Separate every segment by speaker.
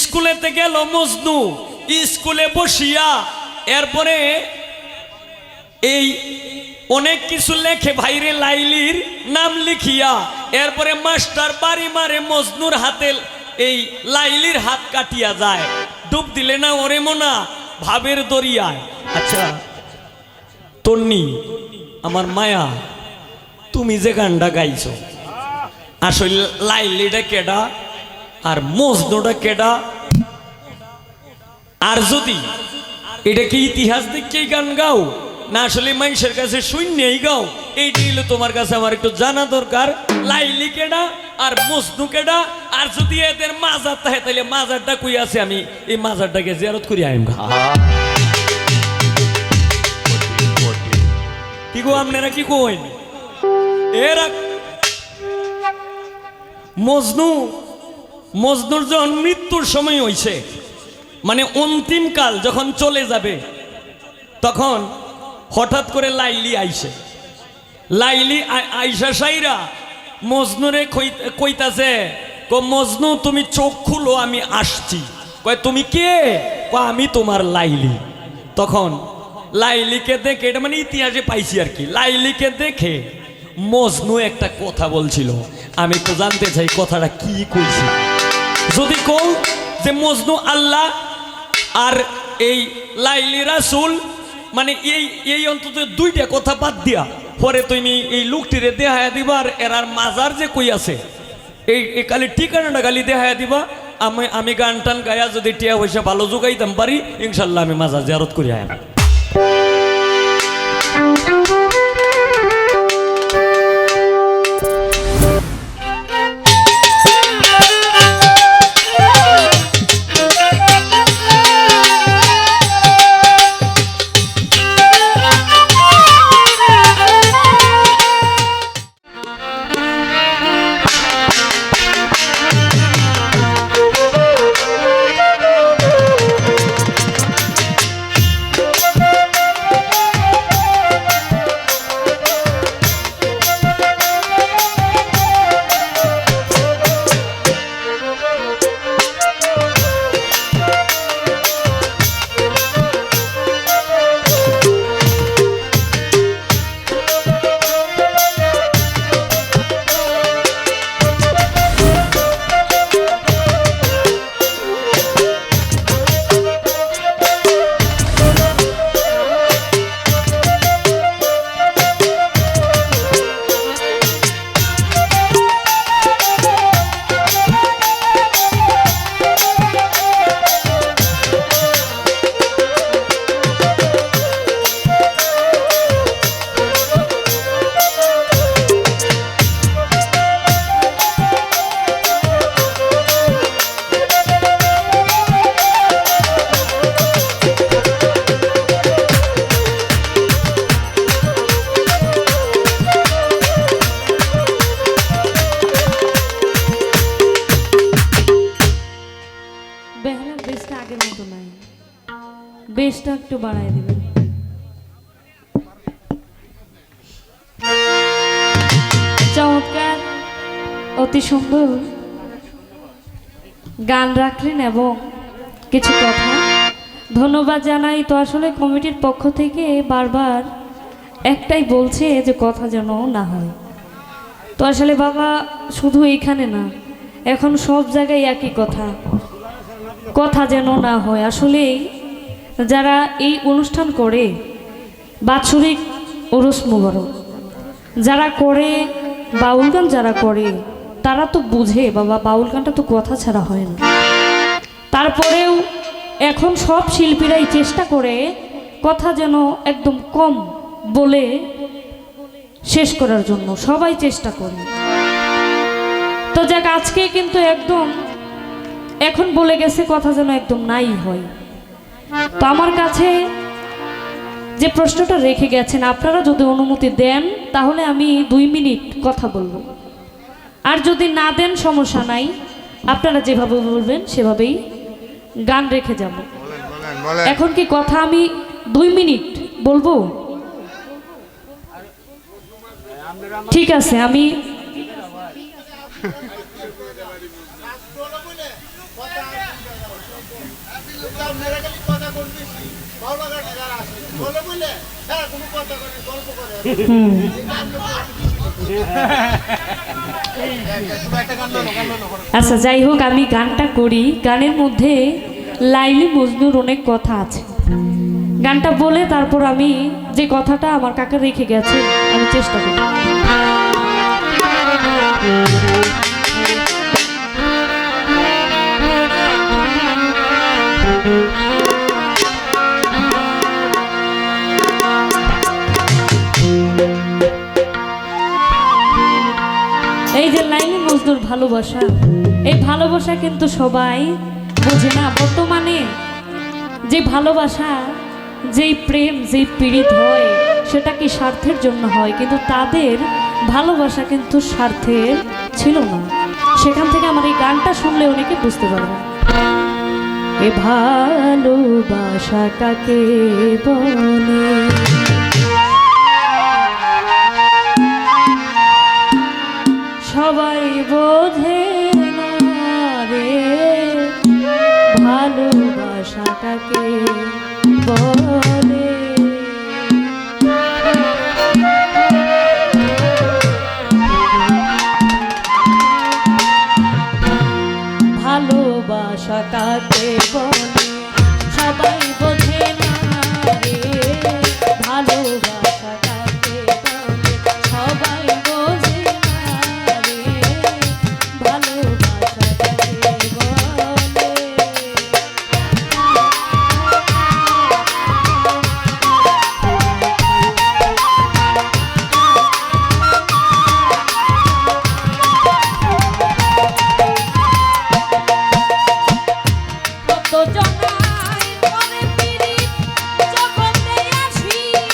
Speaker 1: স্কুলেতে গেল মজনু, স্কুলে বসিয়া এরপরে এই অনেক কিছু লেখে ভাইরে লাইলির নাম লিখিয়া, এরপরে মাস্টার বাড়ি মারে মজনুর হাতে এই লাইলির হাত কাটিয়া যায়। ডুব দিলে না ওরে মোনা ভাবের দরিয়ায়। আচ্ছা তন্নি আমার মায়া, তুমি যে গানটা গাইছো আসলে লাইলিটা কেডা আর মজনুটা কেডা? আর যদি এটা কি ইতিহাস দেখেই গান গাও না আসলে মানুষের কাছে শূন্যই গাও, এইটাই হলো তোমার কাছে আমার একটু জানা দরকার। লাইলি কেডা আর মজনু কেডা? আর যদি এদের মাজার থাকে তাহলে মাজারটা কই আছে, আমি এই মাজারটাকে জিয়ারত করি আইম। কি গো আপনারা কি কইন? এরা মজনুর যখন মৃত্যুর সময় হইছে, মানে অন্তিম কাল যখন চলে যাবে, তখন হঠাৎ করে লাইলি আইছে। লাইলি আইসা সাইরা মজনুরে কইতাছে, মজনু তুমি চোখ খুলো আমি আসছি। কয় তুমি কে? আমি তোমার লাইলি। তখন লাইলিকে দেখে, এটা মানে ইতিহাসে পাইছি আর কি, লাইলিকে দেখে মজনু একটা কথা বলছিল। আমি একটু জানতে চাই কথাটা কি কইছি। যদি কও যে মজনু আল্লাহ আর এই লাইলি রাসূল, মানে এই অন্তত দুইটা কথা বাদ দিয়া পরে তুমি এই লোকটিরে দেখায়া দিবা, আর এরার মাজার যে কই আছে এই খালি ঠিকানাটা খালি দেখায়া দিবা। আমি গান টান গায়া যদি টিয়া পয়সা ভালো জোগাইতাম পারি, ইনশাল্লাহ আমি মাজার জিয়ারত করি আয়া।
Speaker 2: বেশটা একটু বাড়াই দিবেন। চমৎকার, অতি সুন্দর গান রাখলেন এবং কিছু কথা ধন্যবাদ জানাই। তো আসলে কমিটির পক্ষ থেকে বারবার একটাই বলছে যে কথা যেন না হয়। তো আসলে বাবা শুধু এইখানে না, এখন সব জায়গায় একই কথা, কথা যেন না হয়। আসলেই যারা এই অনুষ্ঠান করে বাৎসরিক ওরস মোবারক যারা করে, বাউল গান যারা করে, তারা তো বুঝে বাবা বাউল গানটা তো কথা ছাড়া হয় না। তারপরেও এখন সব শিল্পীরাই চেষ্টা করে কথা যেন একদম কম বলে শেষ করার জন্য, সবাই চেষ্টা করে। তো যাক, আজকে কিন্তু একদম এখন বলে গেছে কথা যেন একদম নাই হয়। তো আমার কাছে যে প্রশ্নটা রেখে গেছেন, আপনারা যদি অনুমতি দেন তাহলে আমি 2 মিনিট কথা বলবো, আর যদি না দেন সমস্যা নাই, আপনারা যেভাবে বলবেন সেভাবেই গান রেখে যাব। এখন কি কথা আমি 2 মিনিট বলবো? ঠিক আছে, আমি
Speaker 3: আপনারা খালি কথা বলতেছি ভালো লাগাটা যারা আসে বলে বলে হ্যাঁ কোনো কথা করে গল্প করে
Speaker 2: আচ্ছা যাই হোক, আমি গানটা করি। গানের মধ্যে লাইলি মজনুর অনেক কথা আছে। গানটা বলে তারপর আমি যে কথাটা আমার কাকা রেখে গেছে আমি চেষ্টা করি। এই যে লাইলি মজনুর ভালোবাসা, এই ভালোবাসা কিন্তু সবাই বোঝে না। বর্তমানে যে ভালোবাসা, যেই প্রেম, যেই পীড়িত হয় সেটা কি স্বার্থের জন্য হয়, কিন্তু তাদের ভালোবাসা কিন্তু স্বার্থের ছিল না। সেখান থেকে আমার এই গানটা শুনলে অনেকে বুঝতে পারবে এ ভালোবাসা কাকে বলে। সবাই বোঝে না রে ভালোবাসা কাকে বলে। ভালোবাসা কাকে বলে সবাই বোঝে না রে ভালোবাসা কাকে বলে সবাই বোঝে না রে ভালোবাসা কাকে বলে। কত জনায় করে পিরিত জগতে আসিয়া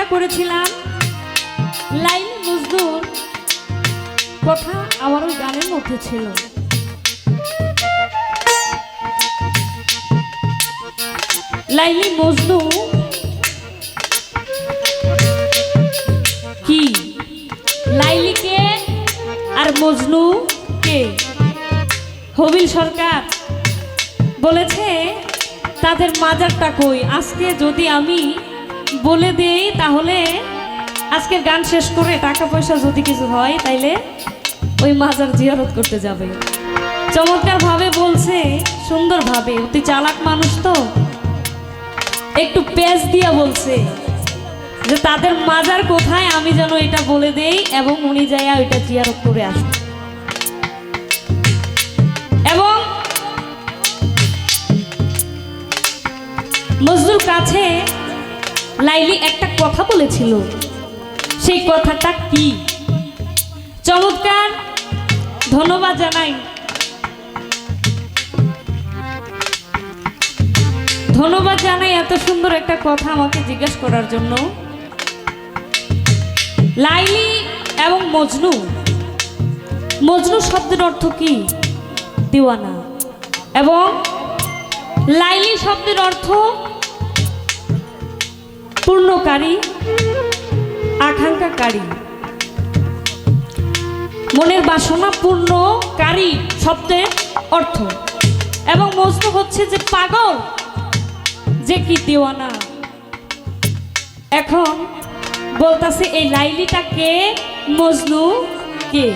Speaker 2: গানটা করেছিলাম লাইলি মজনুর কথা আমার ওই গানের মধ্যে ছিল। লাইলি মজনু কি, লাইলি কে আর মজনু কে? হবিল সরকার বলেছে তাদের মাজারটা কই। আজকে যদি আমি বলে দেই তাহলে আজকের গান শেষ করে টাকা পয়সা যদি কিছু হয় তাইলে ওই মাজার জিয়ারত করতে যাবে। চমৎকার ভাবে বলছে, সুন্দর ভাবে, অতি চালাক মানুষ তো, একটু পেজ দিয়া বলছে যে তাদের মাজার কোথায় আমি যেন এটা বলে দেই এবং উনি যাইয়া ওইটা জিয়ারত করে আসবে। এবং মজনুর কাছে লাইলি একটা কথা বলেছিল, সেই কথাটা কি? চমৎকার, ধন্যবাদ জানাই, ধন্যবাদ জানাই এত সুন্দর একটা কথা আমাকে জিজ্ঞেস করার জন্য। লাইলি এবং মজনু, মজনু শব্দের অর্থ কি? দিওয়ানা। এবং লাইলি শব্দের অর্থ পূর্ণকারী, আকাঙ্ক্ষাকারী, মনের বাসনা পূর্ণকারী শব্দের অর্থ। এবং মজনু হচ্ছে যে পাগল, যে কি দিওয়ানা। এখন বলতাছে এই লাইলিটা কে, মজনু কে?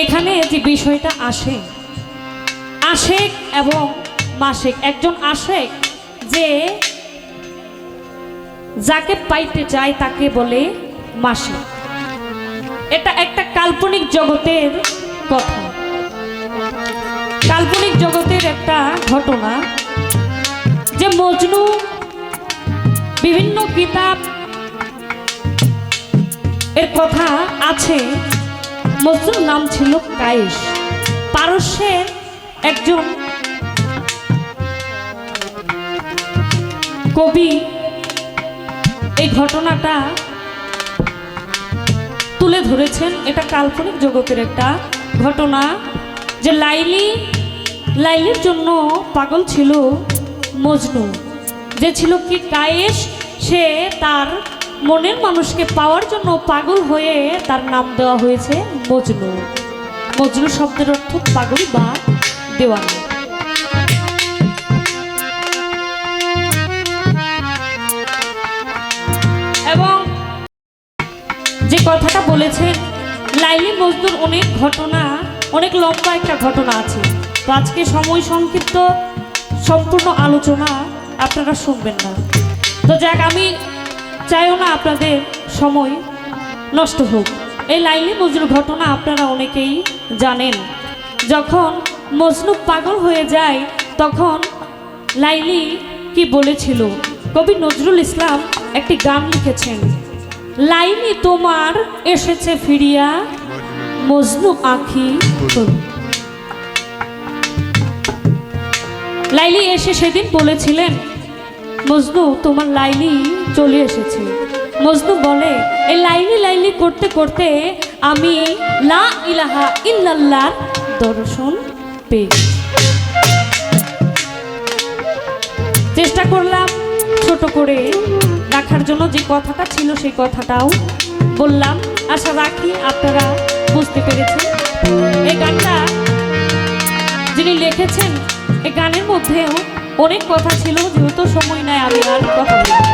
Speaker 2: এখানে যে বিষয়টা আসে, আশেক এবং মাসেক। একজন আশেক যে যাকে পাইতে চায় তাকে বলে মাসেক। এটা একটা কাল্পনিক জগতের কথা, কাল্পনিক জগতের একটা ঘটনা। যে মজনু বিভিন্ন কিতাব এর কথা আছে। মজনুর নাম ছিল কায়েস, পারস্যের একজন কবি এই ঘটনাটা তুলে ধরেছেন। এটা কাল্পনিক জগতের একটা ঘটনা যে লাইলির জন্য পাগল ছিল মজনু, যে ছিল কি কায়েস। সে তার মনের মানুষকে পাওয়ার জন্য পাগল হয়ে তার নাম দেওয়া হয়েছে মজনু। মজনু শব্দের অর্থ পাগল বা দেওয়ানা। এবং যে কথাটা বলেছেন লাইলি মজনুর অনেক ঘটনা, অনেক লম্বা একটা ঘটনা আছে। তো আজকে সময় সংক্ষিপ্ত, সম্পূর্ণ আলোচনা আপনারা শুনবেন না। তো যাক, আমি চাইও না আপনাদের সময় নষ্ট হোক। এই লাইলি মজনুর ঘটনা আপনারা অনেকেই জানেন। যখন মজনু পাগল হয়ে যায় তখন লাইলি কি বলেছিল? কবি নজরুল ইসলাম একটি গান লিখেছেন, লাইলি তোমার এসেছে ফিরিয়া মজনু আঁখি। লাইলি এসে সেদিন বলেছিলেন, মজনু তোমার লাইলি চলে এসেছে। মজনু বলে, এই লাইলি লাইলি করতে করতে আমি লা ইলাহা ইল্লাল্লাহর দর্শন পেয়ে চেষ্টা করলাম ছোট করে রাখার জন্য। যে কথাটা ছিল সেই কথাটাও বললাম। আশা রাখি আপনারা বুঝতে পেরেছেন। এই গানটা যিনি লিখেছেন, এই গানের মধ্যেও অনেক কথা ছিল, যেহেতু সময় নাই আমি আর কথা বলবো।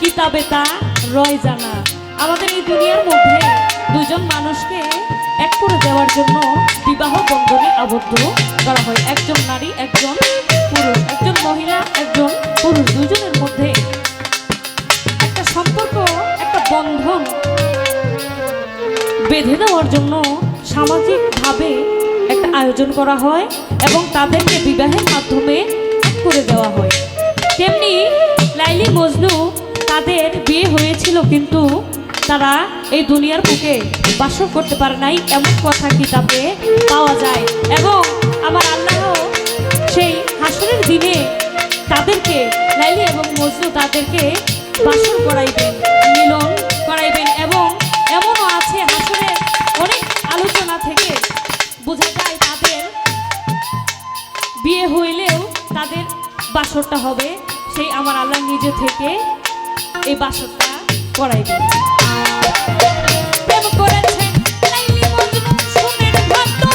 Speaker 2: কিতাবে তা রয় জানা। আমাদের এই দুনিয়ার মধ্যে দুজন মানুষকে এক করে দেওয়ার জন্য বিবাহ বন্ধনে আবদ্ধ করা হয়। একজন নারী, একজন পুরুষ, একজন মহিলা, একজন পুরুষ, দুজনের মধ্যে একটা সম্পর্ক, একটা বন্ধন বেঁধে দেওয়ার জন্য সামাজিকভাবে একটা আয়োজন করা হয় এবং তাদেরকে বিবাহের মাধ্যমে এক করে দেওয়া হয়। তেমনি লাইলি মজনু তাদের বিয়ে হয়েছিল, কিন্তু তারা এই দুনিয়ার বুকে বাসর করতে পারে নাই, এমন কথা কিতাবে পাওয়া যায়। এবং আমার আল্লাহ সেই হাসরের দিনে তাদেরকে, লাইলি এবং মজনু তাদেরকে বাসর করাইবেন, মিলন করাইবেন। এবং এমনও আছে হাসরের অনেক আলোচনা থেকে বোঝা যায় তাদের বিয়ে হইলেও তাদের বাসরটা হবে সেই আমার আল্লাহ নিজে থেকে এই বাসরটা করাইবেন। প্রেম করেছে লাইলি মজনু, শুনেন ঘটনা।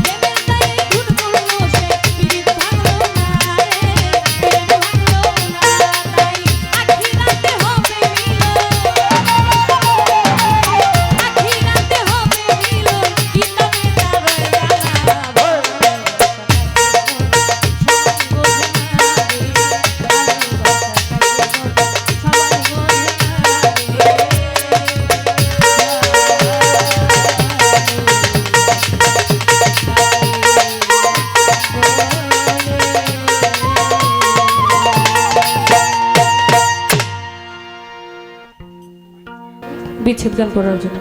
Speaker 2: প্রেমের দায়ে খুন করলো সে, পীড়িত ভাঙলো না রে, প্রেম ভাঙলো না। তাই আখিরাতে হবে মিলন, আখিরাতে হবে মিলন, কিতাবে তা রয় জানা। বিচ্ছেদ গান করার জন্য